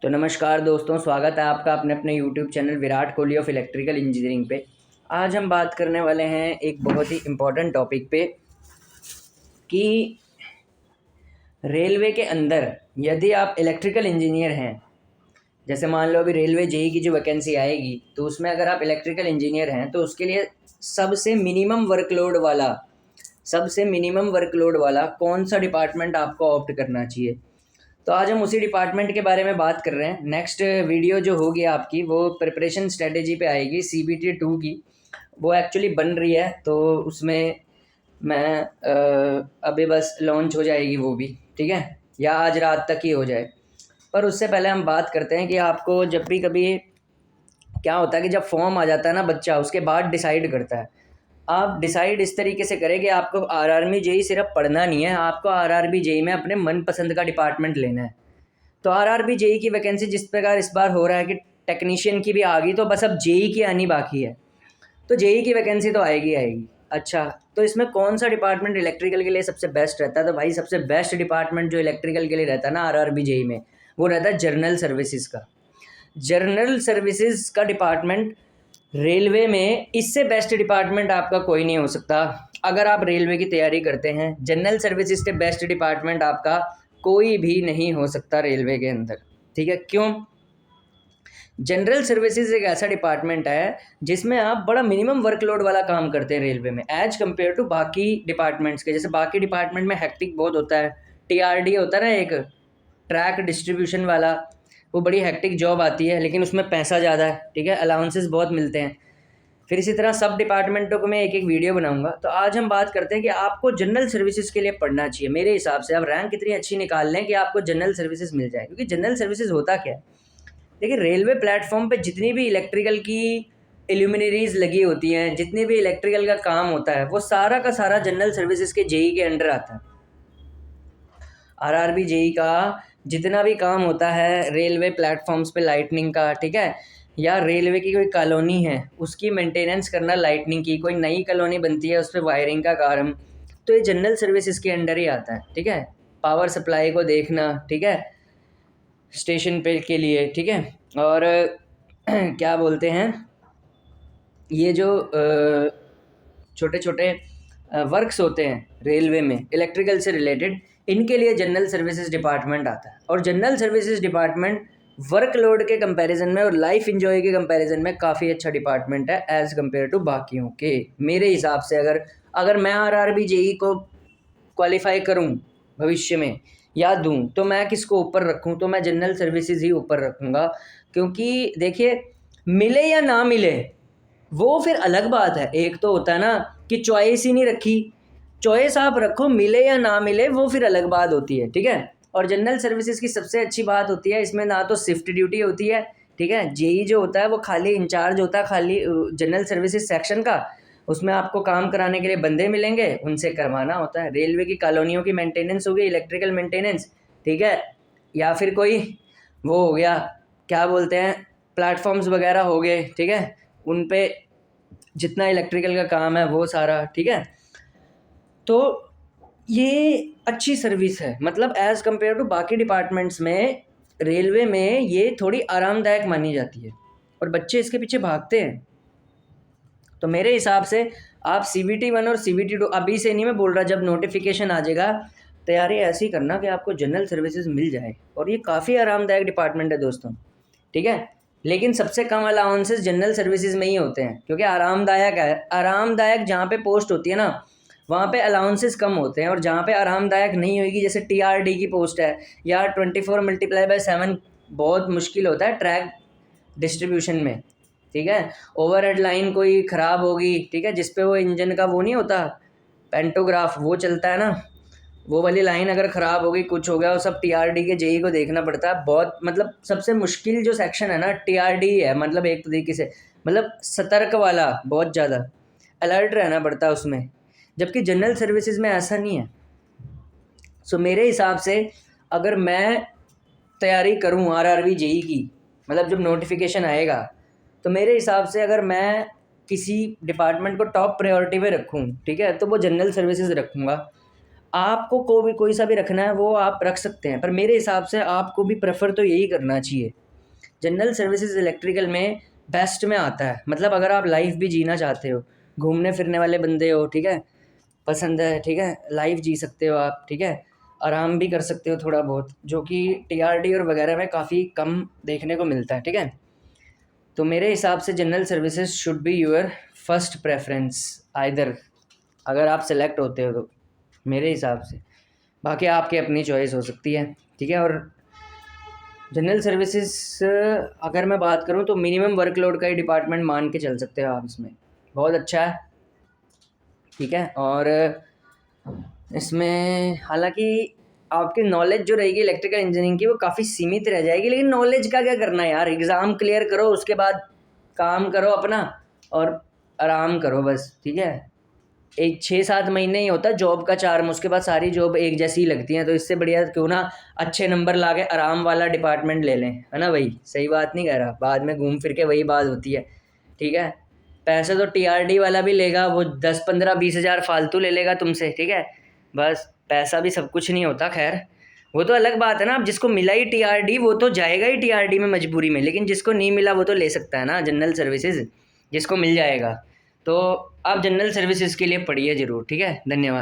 तो नमस्कार दोस्तों, स्वागत है आपका अपने अपने YouTube channel Virat Kohli of electrical engineering पे। आज हम बात करने वाले हैं एक बहुत ही इम्पोर्टेंट टॉपिक पे कि रेलवे के अंदर यदि आप इलेक्ट्रिकल इंजीनियर हैं, जैसे मान लो अभी रेलवे जेई की जो वैकेंसी आएगी तो उसमें अगर आप इलेक्ट्रिकल इंजीनियर हैं तो उसके लिए सबसे मिनिमम वर्कलोड वाला कौन सा डिपार्टमेंट आपको ऑप्ट करना चाहिए। तो आज हम उसी डिपार्टमेंट के बारे में बात कर रहे हैं। नेक्स्ट वीडियो जो होगी आपकी वो प्रिपरेशन स्ट्रेटेजी पे आएगी CBT 2 की, वो एक्चुअली बन रही है तो उसमें मैं अभी बस लॉन्च हो जाएगी वो भी, ठीक है, या आज रात तक ही हो जाए। पर उससे पहले हम बात करते हैं कि आपको जब भी कभी क्या होता है कि जब फॉर्म आ जाता है ना बच्चा उसके बाद डिसाइड करता है। आप डिसाइड इस तरीके से करें कि आपको आरआरबी जेई सिर्फ पढ़ना नहीं है, आपको आरआरबी जेई में अपने मनपसंद का डिपार्टमेंट लेना है। तो आरआरबी जेई की वैकेंसी जिस प्रकार इस बार हो रहा है कि टेक्नीशियन की भी आ गई, तो बस अब जेई की आनी बाकी है। तो जेई की वैकेंसी तो आएगी आएगी। अच्छा, तो इसमें कौन सा डिपार्टमेंट इलेक्ट्रिकल के लिए सबसे बेस्ट रहता है? तो भाई सबसे बेस्ट डिपार्टमेंट जो इलेक्ट्रिकल के लिए रहता है ना आरआरबी जेई में, वो रहता है जनरल सर्विसेज का। जनरल सर्विसेज का डिपार्टमेंट रेलवे में इससे बेस्ट डिपार्टमेंट आपका कोई नहीं हो सकता। अगर आप रेलवे की तैयारी करते हैं, जनरल सर्विसेज से बेस्ट डिपार्टमेंट आपका कोई भी नहीं हो सकता रेलवे के अंदर। ठीक है, क्यों? जनरल सर्विसेज एक ऐसा डिपार्टमेंट है जिसमें आप बड़ा मिनिमम वर्कलोड वाला काम करते हैं रेलवे में, एज कम्पेयर टू बाकी डिपार्टमेंट्स के। जैसे बाकी डिपार्टमेंट में हेक्टिक बहुत होता है, TRD होता है ना एक, ट्रैक डिस्ट्रीब्यूशन वाला, वो बड़ी हेक्टिक जॉब आती है लेकिन उसमें पैसा ज़्यादा है, ठीक है, अलाउंसेस बहुत मिलते हैं। फिर इसी तरह सब डिपार्टमेंटों को मैं एक एक वीडियो बनाऊंगा। तो आज हम बात करते हैं कि आपको जनरल सर्विसेज के लिए पढ़ना चाहिए। मेरे हिसाब से आप रैंक इतनी अच्छी निकाल लें कि आपको जनरल सर्विसेज मिल जाए। क्योंकि जनरल सर्विसेज होता क्या है, देखिए रेलवे प्लेटफॉर्म पे जितनी भी इलेक्ट्रिकल की एल्यूमिनरीज लगी होती हैं, जितनी भी इलेक्ट्रिकल का काम होता है, वो सारा का सारा जनरल सर्विसेज के जेई के अंडर आता है। आरआरबी जेई का जितना भी काम होता है रेलवे प्लेटफॉर्म्स पे लाइटनिंग का, ठीक है, या रेलवे की कोई कॉलोनी है उसकी मेंटेनेंस करना, लाइटनिंग की कोई नई कॉलोनी बनती है उस पर वायरिंग का काम, तो ये जनरल सर्विसेज के अंडर ही आता है। ठीक है, पावर सप्लाई को देखना, ठीक है, स्टेशन पे के लिए, ठीक है। और क्या बोलते हैं, ये जो छोटे छोटे वर्क्स होते हैं रेलवे में इलेक्ट्रिकल से रिलेटेड, इनके लिए जनरल सर्विसेज डिपार्टमेंट आता है। और जनरल सर्विसेज डिपार्टमेंट वर्कलोड के कंपैरिजन में और लाइफ इंजॉय के कंपैरिजन में काफ़ी अच्छा डिपार्टमेंट है एज़ कम्पेयर टू बाकियों के। मेरे हिसाब से अगर मैं आरआरबी जेई को क्वालिफाई करूं भविष्य में या दूं, तो मैं किसको ऊपर रखूं? तो मैं जनरल सर्विसेज ही ऊपर रखूंगा। क्योंकि देखिए, मिले या ना मिले वो फिर अलग बात है। एक तो होता है ना कि चॉइस ही नहीं रखी, चॉइस आप रखो, मिले या ना मिले वो फिर अलग बात होती है, ठीक है। और जनरल सर्विसेज की सबसे अच्छी बात होती है इसमें ना तो शिफ्ट ड्यूटी होती है, ठीक है। जेई जो होता है वो खाली इंचार्ज होता है खाली जनरल सर्विसेज सेक्शन का, उसमें आपको काम कराने के लिए बंदे मिलेंगे, उनसे करवाना होता है। रेलवे की कॉलोनियों की मेंटेनेंस होगी, इलेक्ट्रिकल मेंटेनेंस, ठीक है, या फिर कोई वो हो गया, क्या बोलते हैं, प्लेटफॉर्म्स वगैरह हो गए, ठीक है, उन पे जितना इलेक्ट्रिकल का काम है वो सारा, ठीक है। तो ये अच्छी सर्विस है, मतलब एज़ कम्पेयर टू बाकी डिपार्टमेंट्स में रेलवे में ये थोड़ी आरामदायक मानी जाती है और बच्चे इसके पीछे भागते हैं। तो मेरे हिसाब से आप CBT 1 और CBT 2 अभी से नहीं मैं बोल रहा, जब नोटिफिकेशन आ जाएगा तैयारी ऐसी करना कि आपको जनरल सर्विसेज मिल जाए। और ये काफ़ी आरामदायक डिपार्टमेंट है दोस्तों, ठीक है। लेकिन सबसे कम अलाउंसेस जनरल सर्विसेज में ही होते हैं, क्योंकि आरामदायक है। आरामदायक जहाँ पे पोस्ट होती है ना वहाँ पे अलाउंसेस कम होते हैं, और जहाँ पे आरामदायक नहीं होगी, जैसे TRD की पोस्ट है या 24×7 बहुत मुश्किल होता है ट्रैक डिस्ट्रीब्यूशन में, ठीक है। ओवरहेड लाइन कोई ख़राब होगी, ठीक है, जिसपे वो इंजन का वो नहीं होता पेंटोग्राफ वो चलता है ना, वो वाली लाइन अगर ख़राब होगी, कुछ हो गया, वो सब TRD के जेई को देखना पड़ता है। बहुत मतलब सबसे मुश्किल जो सेक्शन है ना TRD है, मतलब एक तरीके से मतलब सतर्क वाला, बहुत ज़्यादा अलर्ट रहना पड़ता है उसमें, जबकि जनरल सर्विसेज में ऐसा नहीं है। सो मेरे हिसाब से अगर मैं तैयारी करूं आरआरबी जेई की, मतलब जब नोटिफिकेशन आएगा, तो मेरे हिसाब से अगर मैं किसी डिपार्टमेंट को टॉप प्रायोरिटी पे रखूं, ठीक है, तो वो जनरल सर्विसेज रखूंगा। आपको कोई सा भी रखना है वो आप रख सकते हैं, पर मेरे हिसाब से आपको भी प्रेफर तो यही करना चाहिए। जनरल सर्विसेज इलेक्ट्रिकल में बेस्ट में आता है, मतलब अगर आप लाइफ भी जीना चाहते हो, घूमने फिरने वाले बंदे हो, ठीक है, पसंद है, ठीक है, लाइफ जी सकते हो आप, ठीक है, आराम भी कर सकते हो थोड़ा बहुत, जो कि टीआरडी और वगैरह में काफ़ी कम देखने को मिलता है, ठीक है। तो मेरे हिसाब से general services should be your first preference either, अगर आप सेलेक्ट होते हो तो, मेरे हिसाब से। बाकी आपकी अपनी चॉइस हो सकती है, ठीक है। और जनरल सर्विसेज अगर मैं बात करूं तो मिनिमम वर्कलोड का ही डिपार्टमेंट मान के चल सकते हो आप, इसमें बहुत अच्छा है, ठीक है। और इसमें हालांकि आपकी नॉलेज जो रहेगी इलेक्ट्रिकल इंजीनियरिंग की वो काफ़ी सीमित रह जाएगी, लेकिन नॉलेज का क्या करना है यार, एग्ज़ाम क्लियर करो, उसके बाद काम करो अपना और आराम करो बस, ठीक है। एक 6-7 महीने ही होता है जॉब का चार्म, उसके बाद सारी जॉब एक जैसी ही लगती हैं, तो इससे बढ़िया क्यों ना अच्छे नंबर ला के आराम वाला डिपार्टमेंट ले लें, है ना भाई, सही बात नहीं कह रहा, बाद में घूम फिर के वही बात होती है, ठीक है। पैसे तो टीआरडी वाला भी लेगा, वो 10-15-20 हज़ार फालतू ले लेगा तुमसे, ठीक है। बस पैसा भी सब कुछ नहीं होता, खैर वो तो अलग बात है ना। अब जिसको मिला ही टीआरडी वो तो जाएगा ही टीआरडी में मजबूरी में, लेकिन जिसको नहीं मिला वो तो ले सकता है ना जनरल सर्विसेज, जिसको मिल जाएगा। तो आप जनरल सर्विसेज के लिए पढ़िए ज़रूर, ठीक है। धन्यवाद।